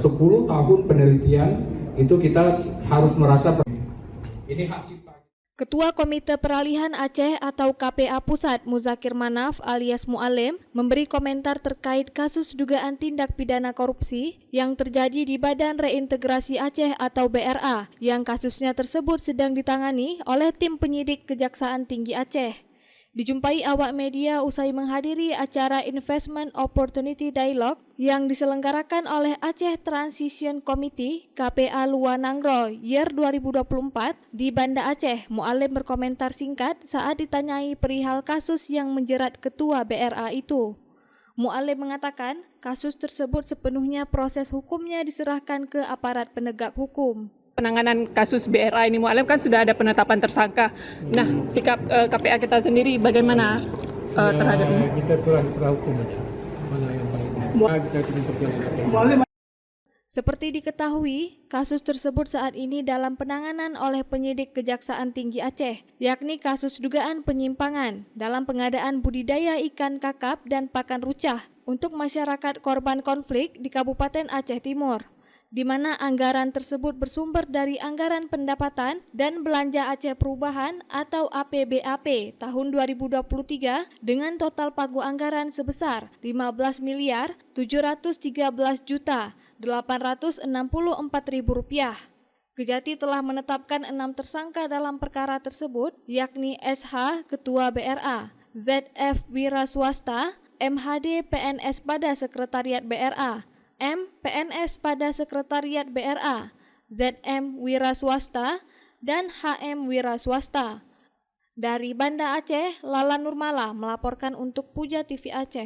10 tahun penelitian itu kita harus merasa ini hak cipta. Ketua Komite Peralihan Aceh atau KPA Pusat Muzakir Manaf alias Mu'alim memberi komentar terkait kasus dugaan tindak pidana korupsi yang terjadi di Badan Reintegrasi Aceh atau BRA yang kasusnya tersebut sedang ditangani oleh tim penyidik Kejaksaan Tinggi Aceh. Dijumpai awak media usai menghadiri acara Investment Opportunity Dialogue yang diselenggarakan oleh Aceh Transition Committee KPA Luanangro Year 2024 di Banda Aceh. Mu'alim berkomentar singkat saat ditanyai perihal kasus yang menjerat ketua BRA itu. Mu'alim mengatakan kasus tersebut sepenuhnya proses hukumnya diserahkan ke aparat penegak hukum. Penanganan kasus BRA ini Mu'alim kan sudah ada penetapan tersangka. Nah, sikap KPA kita sendiri bagaimana terhadap ini? Kita serah hukum aja. Mana yang baik. Kita tunggu. Seperti diketahui, kasus tersebut saat ini dalam penanganan oleh penyidik Kejaksaan Tinggi Aceh, yakni kasus dugaan penyimpangan dalam pengadaan budidaya ikan kakap dan pakan rucah untuk masyarakat korban konflik di Kabupaten Aceh Timur, di mana anggaran tersebut bersumber dari Anggaran Pendapatan dan Belanja Aceh Perubahan atau APBAP tahun 2023 dengan total pagu anggaran sebesar 15.713.864.000 rupiah. Kejati telah menetapkan 6 tersangka dalam perkara tersebut, yakni SH Ketua BRA, ZF Wira Swasta, MHD PNS pada Sekretariat BRA, M. PNS pada Sekretariat BRA, ZM Wira Swasta, dan HM Wira Swasta. Dari Banda Aceh, Lala Nurmala melaporkan untuk Puja TV Aceh.